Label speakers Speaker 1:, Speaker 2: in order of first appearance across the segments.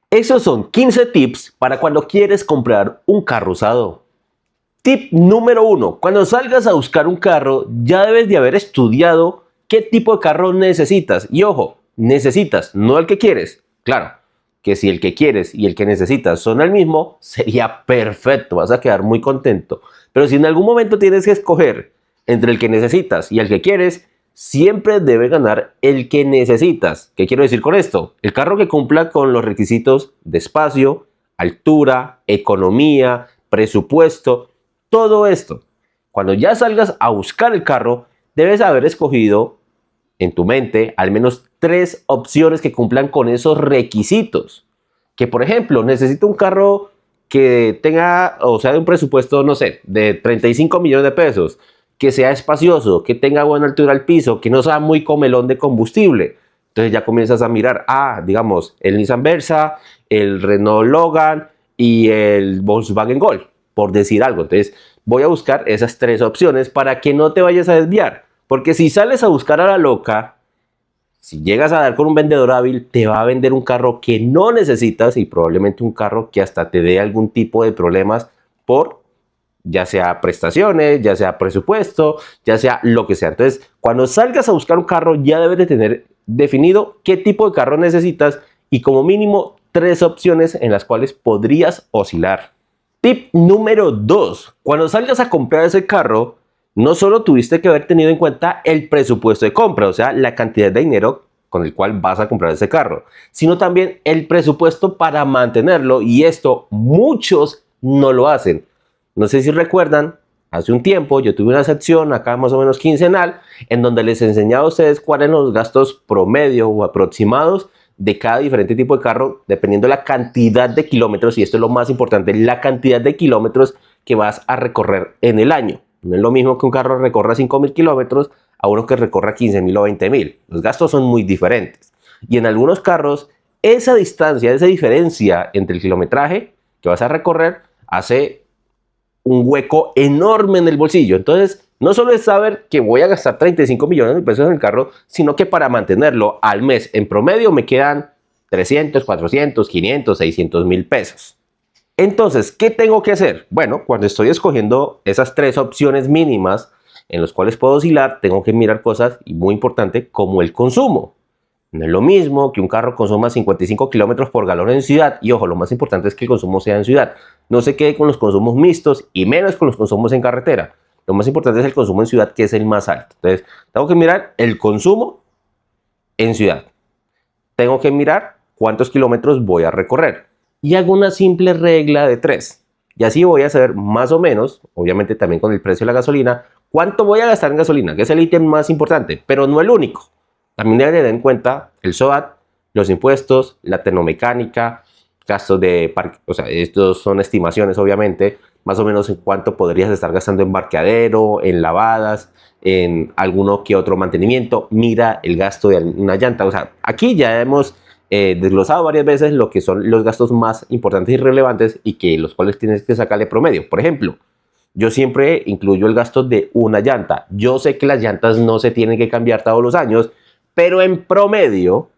Speaker 1: Esos son 15 tips para cuando quieres comprar un carro usado. Tip número 1. Cuando salgas a buscar un carro, ya debes de haber estudiado qué tipo de carro necesitas. Y ojo, necesitas, no el que quieres. Claro, que si el que quieres y el que necesitas son el mismo, sería perfecto, vas a quedar muy contento. Pero si en algún momento tienes que escoger entre el que necesitas y el que quieres, siempre debe ganar el que necesitas. ¿Qué quiero decir con esto? El carro que cumpla con los requisitos de espacio, altura, economía, presupuesto, todo esto. Cuando ya salgas a buscar el carro, debes haber escogido en tu mente al menos 3 opciones que cumplan con esos requisitos. Que por ejemplo, necesito un carro que tenga, o sea, de un presupuesto, no sé, de 35 millones de pesos, que sea espacioso, que tenga buena altura al piso, que no sea muy comelón de combustible. Entonces ya comienzas a mirar, digamos, el Nissan Versa, el Renault Logan y el Volkswagen Golf, por decir algo. Entonces voy a buscar esas 3 opciones para que no te vayas a desviar. Porque si sales a buscar a la loca, si llegas a dar con un vendedor hábil, te va a vender un carro que no necesitas y probablemente un carro que hasta te dé algún tipo de problemas por ya sea prestaciones, ya sea presupuesto, ya sea lo que sea. Entonces, cuando salgas a buscar un carro, ya debes de tener definido qué tipo de carro necesitas y como mínimo 3 opciones en las cuales podrías oscilar. Tip número 2. Cuando salgas a comprar ese carro, no solo tuviste que haber tenido en cuenta el presupuesto de compra, o sea, la cantidad de dinero con el cual vas a comprar ese carro, sino también el presupuesto para mantenerlo, y esto muchos no lo hacen. No sé si recuerdan, hace un tiempo yo tuve una sección acá más o menos quincenal en donde les enseñaba a ustedes cuáles eran los gastos promedio o aproximados de cada diferente tipo de carro dependiendo de la cantidad de kilómetros, y esto es lo más importante, la cantidad de kilómetros que vas a recorrer en el año. No es lo mismo que un carro recorra 5.000 kilómetros a uno que recorra 15.000 o 20.000. Los gastos son muy diferentes. Y en algunos carros, esa distancia, esa diferencia entre el kilometraje que vas a recorrer hace un hueco enorme en el bolsillo. Entonces, no solo es saber que voy a gastar 35 millones de pesos en el carro, sino que para mantenerlo al mes en promedio me quedan 300, 400, 500, 600 mil pesos. Entonces, ¿qué tengo que hacer? Bueno, cuando estoy escogiendo esas 3 opciones mínimas en las cuales puedo oscilar, tengo que mirar cosas, y muy importante, como el consumo. No es lo mismo que un carro consuma 55 kilómetros por galón en ciudad, y ojo, lo más importante es que el consumo sea en ciudad. No se quede con los consumos mixtos y menos con los consumos en carretera. Lo más importante es el consumo en ciudad, que es el más alto. Entonces, tengo que mirar el consumo en ciudad. Tengo que mirar cuántos kilómetros voy a recorrer. Y hago una simple regla de 3. Y así voy a saber más o menos, obviamente también con el precio de la gasolina, cuánto voy a gastar en gasolina, que es el ítem más importante, pero no el único. También deben tener en cuenta el SOAT, los impuestos, la termomecánica, gastos de parque, o sea, estos son estimaciones obviamente, más o menos en cuánto podrías estar gastando en parqueadero, en lavadas, en alguno que otro mantenimiento. Mira el gasto de una llanta. O sea, aquí ya hemos desglosado varias veces lo que son los gastos más importantes y relevantes y que los cuales tienes que sacarle promedio. Por ejemplo, yo siempre incluyo el gasto de una llanta. Yo sé que las llantas no se tienen que cambiar todos los años, pero en promedio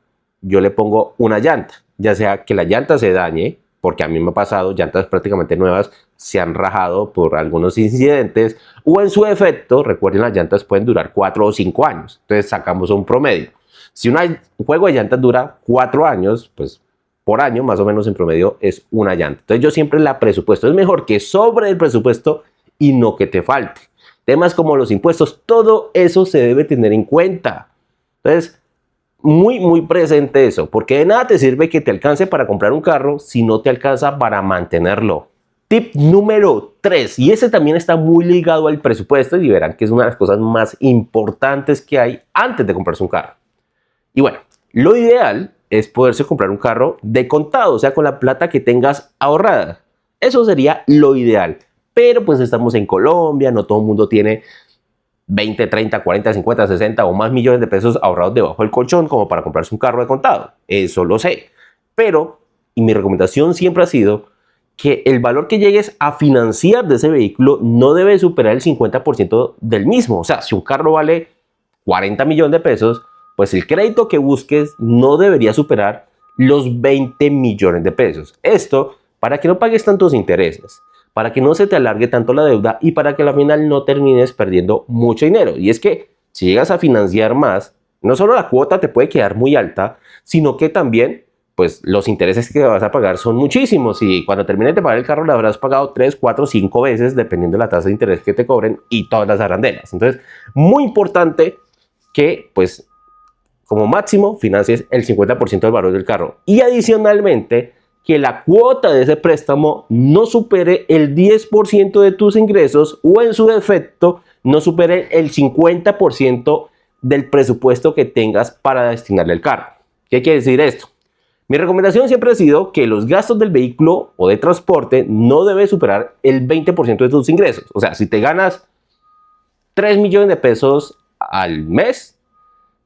Speaker 1: yo le pongo una llanta, ya sea que la llanta se dañe, porque a mí me ha pasado, llantas prácticamente nuevas se han rajado por algunos incidentes, o en su defecto, recuerden, las llantas pueden durar 4 o 5 años, entonces sacamos un promedio. Si un juego de llantas dura 4 años, pues por año más o menos en promedio es una llanta. Entonces yo siempre la presupuesto, es mejor que sobre el presupuesto y no que te falte. Temas como los impuestos, todo eso se debe tener en cuenta. Entonces, muy presente eso, porque de nada te sirve que te alcance para comprar un carro si no te alcanza para mantenerlo. Tip número 3, y ese también está muy ligado al presupuesto, y verán que es una de las cosas más importantes que hay antes de comprarse un carro. Y bueno, lo ideal es poderse comprar un carro de contado, o sea, con la plata que tengas ahorrada. Eso sería lo ideal, pero pues estamos en Colombia, no todo el mundo tiene 20, 30, 40, 50, 60 o más millones de pesos ahorrados debajo del colchón como para comprarse un carro de contado. Eso lo sé. Pero, y mi recomendación siempre ha sido que el valor que llegues a financiar de ese vehículo no debe superar el 50% del mismo. O sea, si un carro vale 40 millones de pesos, pues el crédito que busques no debería superar los 20 millones de pesos. Esto para que no pagues tantos intereses, para que no se te alargue tanto la deuda y para que al final no termines perdiendo mucho dinero. Y es que si llegas a financiar más, no solo la cuota te puede quedar muy alta, sino que también pues los intereses que vas a pagar son muchísimos y cuando termines de pagar el carro lo habrás pagado 3, 4, 5 veces dependiendo de la tasa de interés que te cobren y todas las arandelas. Entonces, muy importante que pues como máximo financies el 50% del valor del carro y adicionalmente que la cuota de ese préstamo no supere el 10% de tus ingresos o en su defecto no supere el 50% del presupuesto que tengas para destinarle al carro. ¿Qué quiere decir esto? Mi recomendación siempre ha sido que los gastos del vehículo o de transporte no debe superar el 20% de tus ingresos. O sea, si te ganas 3 millones de pesos al mes,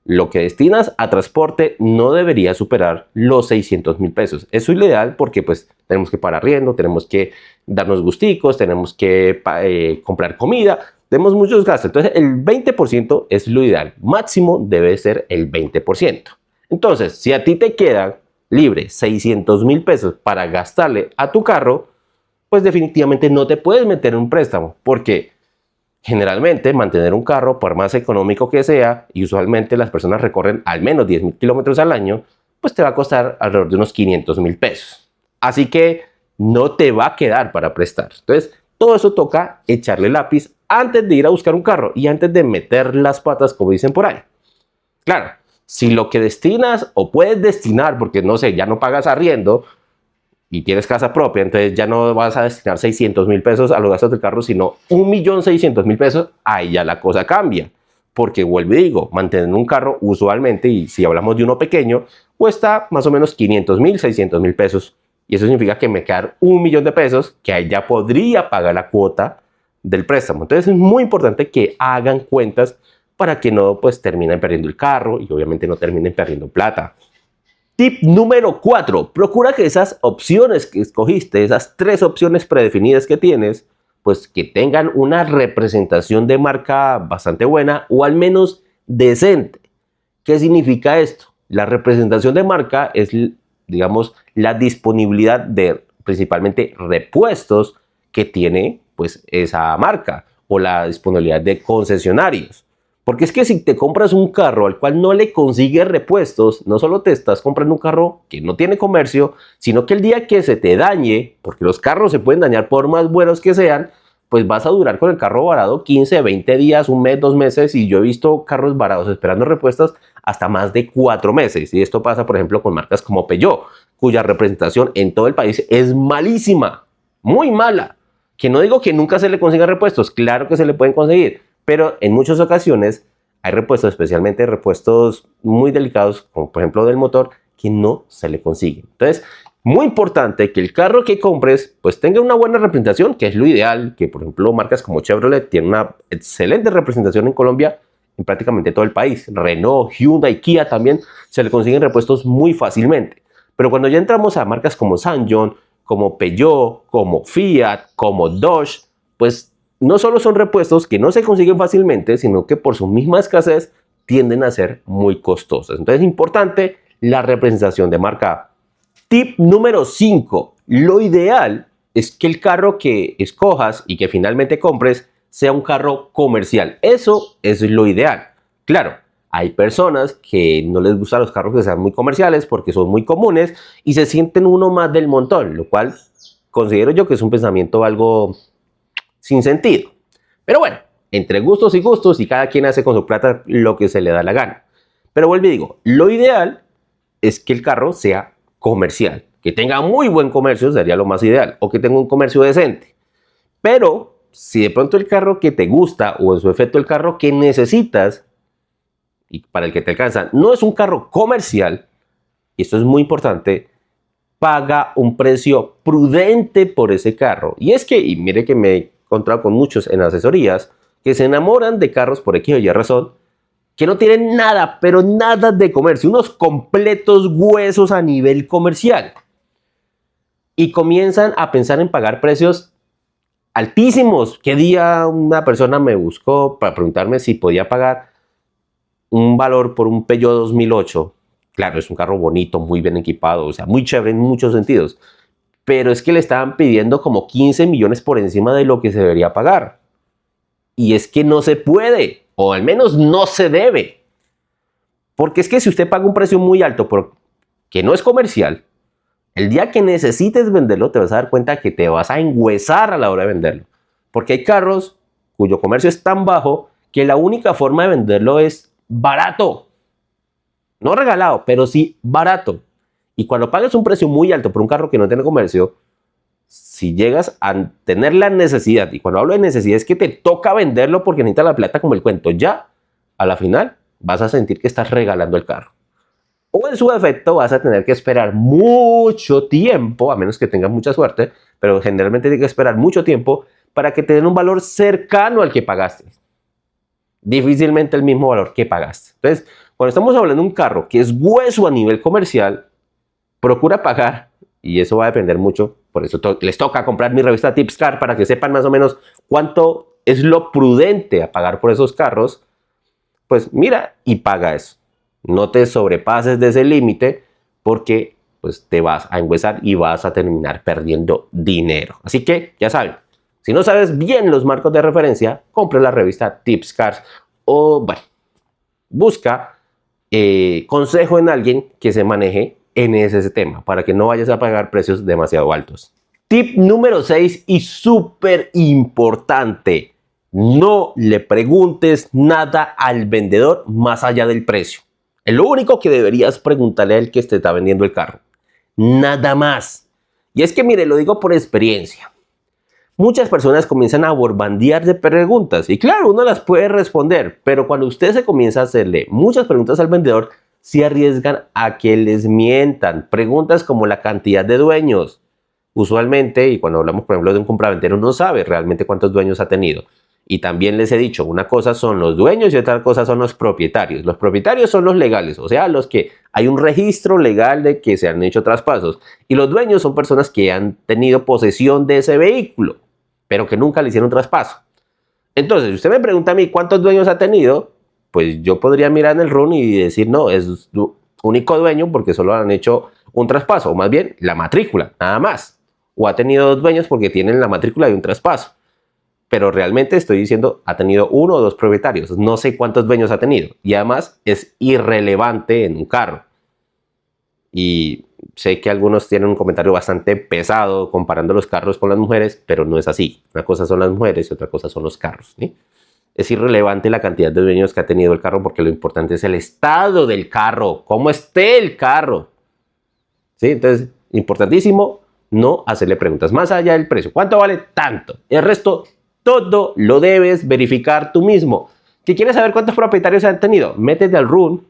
Speaker 1: lo que destinas a transporte no debería superar los 600,000 pesos. Eso es lo ideal porque pues tenemos que pagar arriendo, tenemos que darnos gusticos, tenemos que comprar comida, tenemos muchos gastos. Entonces el 20% es lo ideal. Máximo debe ser el 20%. Entonces, si a ti te quedan libre 600,000 pesos para gastarle a tu carro, pues definitivamente no te puedes meter en un préstamo porque generalmente mantener un carro, por más económico que sea, y usualmente las personas recorren al menos 10,000 kilómetros al año, pues te va a costar alrededor de unos 500,000 pesos. Así que no te va a quedar para prestar. Entonces, todo eso toca echarle lápiz antes de ir a buscar un carro y antes de meter las patas, como dicen por ahí. Claro, si lo que destinas o puedes destinar, porque no sé, ya no pagas arriendo, y tienes casa propia, entonces ya no vas a destinar 600,000 pesos a los gastos del carro, sino 1.600.000 pesos, ahí ya la cosa cambia. Porque vuelvo y digo, mantener un carro usualmente, y si hablamos de uno pequeño, cuesta más o menos 500,000, 600,000 pesos. Y eso significa que me quedan 1 millón de pesos, que ahí ya podría pagar la cuota del préstamo. Entonces es muy importante que hagan cuentas para que no pues terminen perdiendo el carro y obviamente no terminen perdiendo plata. Tip número 4. Procura que esas opciones que escogiste, esas 3 opciones predefinidas que tienes, pues que tengan una representación de marca bastante buena o al menos decente. ¿Qué significa esto? La representación de marca es, digamos, la disponibilidad de principalmente repuestos que tiene pues esa marca o la disponibilidad de concesionarios. Porque es que si te compras un carro al cual no le consigues repuestos, no solo te estás comprando un carro que no tiene comercio, sino que el día que se te dañe, porque los carros se pueden dañar por más buenos que sean, pues vas a durar con el carro varado 15, 20 días, un mes, 2 meses, y yo he visto carros varados esperando repuestos hasta más de 4 meses. Y esto pasa, por ejemplo, con marcas como Peugeot, cuya representación en todo el país es malísima, muy mala. Que no digo que nunca se le consigan repuestos, claro que se le pueden conseguir, pero en muchas ocasiones hay repuestos, especialmente repuestos muy delicados, como por ejemplo del motor, que no se le consiguen. Entonces, muy importante que el carro que compres pues tenga una buena representación, que es lo ideal, que por ejemplo marcas como Chevrolet tienen una excelente representación en Colombia, en prácticamente todo el país. Renault, Hyundai, Kia también se le consiguen repuestos muy fácilmente. Pero cuando ya entramos a marcas como SsangYong, como Peugeot, como Fiat, como Dodge, pues no solo son repuestos que no se consiguen fácilmente, sino que por su misma escasez tienden a ser muy costosos. Entonces es importante la representación de marca. Tip número 5. Lo ideal es que el carro que escojas y que finalmente compres sea un carro comercial. Eso es lo ideal. Claro, hay personas que no les gustan los carros que sean muy comerciales porque son muy comunes y se sienten uno más del montón, lo cual considero yo que es un pensamiento algo sin sentido. Pero bueno, entre gustos y cada quien hace con su plata lo que se le da la gana. Pero vuelvo y digo, lo ideal es que el carro sea comercial, que tenga muy buen comercio sería lo más ideal, o que tenga un comercio decente. Pero si de pronto el carro que te gusta o en su efecto el carro que necesitas y para el que te alcanza no es un carro comercial, y esto es muy importante, paga un precio prudente por ese carro. Y es que, y mire que me he encontrado con muchos en asesorías que se enamoran de carros por X o Y razón, que no tienen nada, pero nada de comercio, unos completos huesos a nivel comercial. Y comienzan a pensar en pagar precios altísimos. ¿Qué día una persona me buscó para preguntarme si podía pagar un valor por un Peugeot 2008 Claro, es un carro bonito, muy bien equipado, o sea, muy chévere en muchos sentidos. Pero es que le estaban pidiendo como 15 millones por encima de lo que se debería pagar. Y es que no se puede, o al menos no se debe. Porque es que si usted paga un precio muy alto por que no es comercial, el día que necesites venderlo te vas a dar cuenta que te vas a engüesar a la hora de venderlo. Porque hay carros cuyo comercio es tan bajo que la única forma de venderlo es barato. No regalado, pero sí barato. Y cuando pagas un precio muy alto por un carro que no tiene comercio, si llegas a tener la necesidad, y cuando hablo de necesidad es que te toca venderlo porque necesitas la plata como el cuento ya, a la final vas a sentir que estás regalando el carro. O en su defecto vas a tener que esperar mucho tiempo, a menos que tengas mucha suerte, pero generalmente tienes que esperar mucho tiempo para que te den un valor cercano al que pagaste. Difícilmente el mismo valor que pagaste. Entonces, cuando estamos hablando de un carro que es hueso a nivel comercial, procura pagar, y eso va a depender mucho, por eso les toca comprar mi revista Tips Car para que sepan más o menos cuánto es lo prudente a pagar por esos carros. Pues mira y paga eso. No te sobrepases de ese límite porque pues te vas a engüesar y vas a terminar perdiendo dinero. Así que ya saben, si no sabes bien los marcos de referencia, compre la revista Tips Cars o bueno, busca consejo en alguien que se maneje en ese tema para que no vayas a pagar precios demasiado altos. Tip número 6 y súper importante. No le preguntes nada al vendedor más allá del precio. Es lo único que deberías preguntarle al que te está vendiendo el carro. Nada más. Y es que mire, lo digo por experiencia. Muchas personas comienzan a borbandear de preguntas y claro, uno las puede responder, pero cuando usted se comienza a hacerle muchas preguntas al vendedor, se arriesgan a que les mientan. Preguntas como la cantidad de dueños. Usualmente, y cuando hablamos por ejemplo de un compraventero, no sabe realmente cuántos dueños ha tenido. Y también les he dicho, una cosa son los dueños y otra cosa son los propietarios. Los propietarios son los legales, o sea, los que hay un registro legal de que se han hecho traspasos. Y los dueños son personas que han tenido posesión de ese vehículo, pero que nunca le hicieron traspaso. Entonces, si usted me pregunta a mí cuántos dueños ha tenido, pues yo podría mirar en el RUN y decir, no, es único dueño porque solo han hecho un traspaso, o más bien la matrícula, nada más. O ha tenido dos dueños porque tienen la matrícula de un traspaso. Pero realmente estoy diciendo, ha tenido uno o dos propietarios. No sé cuántos dueños ha tenido. Y además es irrelevante en un carro. Y sé que algunos tienen un comentario bastante pesado comparando los carros con las mujeres, pero no es así. Una cosa son las mujeres y otra cosa son los carros, ¿sí? Es irrelevante la cantidad de dueños que ha tenido el carro porque lo importante es el estado del carro, cómo esté el carro. ¿Sí? Entonces, importantísimo no hacerle preguntas más allá del precio. ¿Cuánto vale? Tanto. El resto, todo lo debes verificar tú mismo. Si quieres saber cuántos propietarios han tenido, métete al RUN,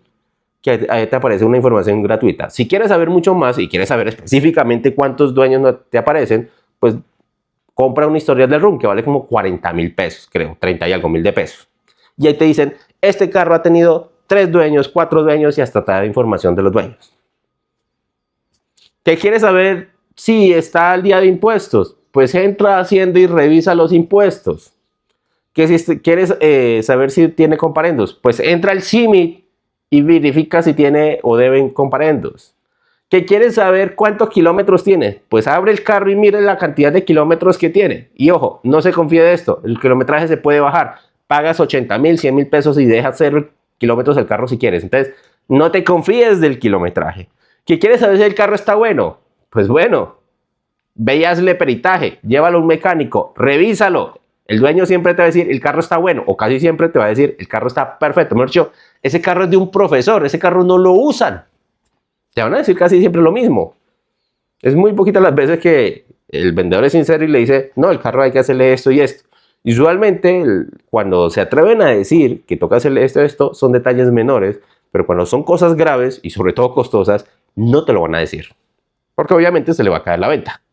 Speaker 1: que ahí te aparece una información gratuita. Si quieres saber mucho más y quieres saber específicamente cuántos dueños no te aparecen, pues compra un historial del RUN que vale como 40,000 pesos, creo, 30 y algo mil de pesos. Y ahí te dicen, este carro ha tenido 3 dueños, 4 dueños y hasta te da información de los dueños. ¿Qué quieres saber si está al día de impuestos? Pues entra a Hacienda y revisa los impuestos. ¿Que si quieres saber si tiene comparendos? Pues entra al CIMIC y verifica si tiene o deben comparendos. ¿Que quieres saber cuántos kilómetros tiene? Pues abre el carro y mire la cantidad de kilómetros que tiene. Y ojo, no se confíe de esto. El kilometraje se puede bajar. Pagas 80,000, 100,000 pesos y dejas 0 kilómetros del carro si quieres. Entonces, no te confíes del kilometraje. ¿Que quieres saber si el carro está bueno? Pues bueno, ve y hazle peritaje, llévalo a un mecánico, revísalo. El dueño siempre te va a decir, el carro está bueno, o casi siempre te va a decir, el carro está perfecto. Mejor dicho, ese carro es de un profesor, ese carro no lo usan. Te van a decir casi siempre lo mismo. Es muy poquitas las veces que el vendedor es sincero y le dice, no, el carro hay que hacerle esto y esto. Usualmente, cuando se atreven a decir que toca hacerle esto, son detalles menores, pero cuando son cosas graves y sobre todo costosas, no te lo van a decir. Porque obviamente se le va a caer la venta.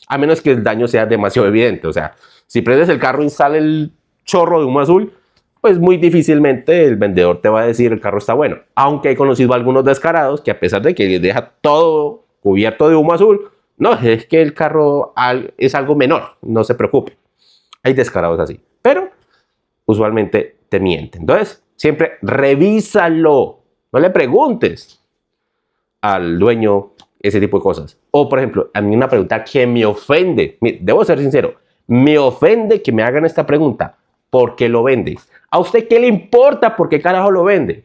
Speaker 1: A menos que el daño sea demasiado evidente. O sea, si prendes el carro y sale el chorro de humo azul, pues muy difícilmente el vendedor te va a decir el carro está bueno. Aunque he conocido a algunos descarados que a pesar de que deja todo cubierto de humo azul, no, es que el carro es algo menor, no se preocupe. Hay descarados así. Pero usualmente te mienten. Entonces, siempre revísalo. No le preguntes. al dueño, ese tipo de cosas. O, por ejemplo, a mí una pregunta que me ofende, debo ser sincero, me ofende que me hagan esta pregunta, ¿por qué lo vendes? ¿A usted qué le importa por qué carajo lo vende?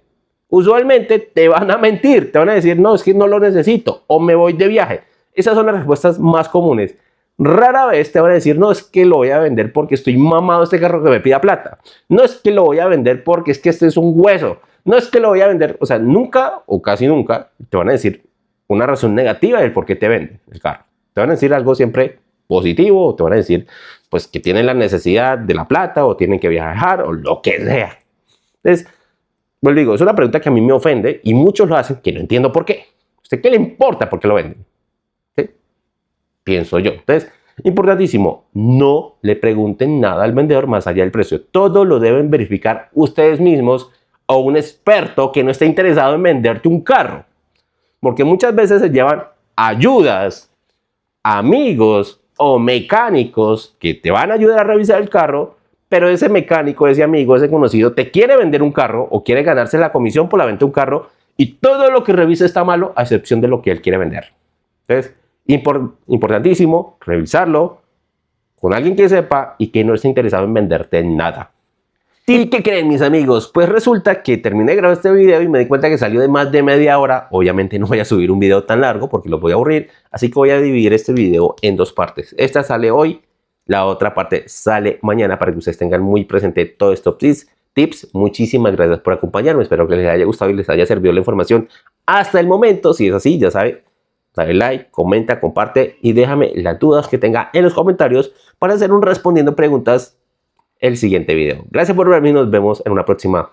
Speaker 1: Usualmente te van a mentir, te van a decir, no, es que no lo necesito, o me voy de viaje. Esas son las respuestas más comunes. Rara vez te van a decir, no, es que lo voy a vender porque estoy mamado de este carro que me pida plata. No es que lo voy a vender porque es que este es un hueso. No es que lo voy a vender, o sea, nunca o casi nunca te van a decir una razón negativa del por qué te venden el carro. Te van a decir algo siempre positivo, o te van a decir pues que tienen la necesidad de la plata o tienen que viajar o lo que sea. Entonces, pues digo, es una pregunta que a mí me ofende y muchos lo hacen que no entiendo por qué. ¿A usted qué le importa por qué lo venden? ¿Sí? Pienso yo. Entonces, importantísimo, no le pregunten nada al vendedor más allá del precio. Todo lo deben verificar ustedes mismos o un experto que no esté interesado en venderte un carro. Porque muchas veces se llevan ayudas, amigos o mecánicos que te van a ayudar a revisar el carro, pero ese mecánico, ese amigo, ese conocido te quiere vender un carro o quiere ganarse la comisión por la venta de un carro y todo lo que revisa está malo a excepción de lo que él quiere vender. Entonces, importantísimo revisarlo con alguien que sepa y que no esté interesado en venderte nada. ¿Y qué creen, mis amigos? Pues resulta que terminé de grabar este video y me di cuenta que salió de más de media hora. Obviamente no voy a subir un video tan largo porque lo voy a aburrir, así que voy a dividir este video en dos partes. Esta sale hoy, la otra parte sale mañana para que ustedes tengan muy presente todos estos tips. Muchísimas gracias por acompañarme, espero que les haya gustado y les haya servido la información hasta el momento. Si es así, ya sabe, dale like, comenta, comparte y déjame las dudas que tenga en los comentarios para hacer un respondiendo preguntas el siguiente video. Gracias por verme y nos vemos en una próxima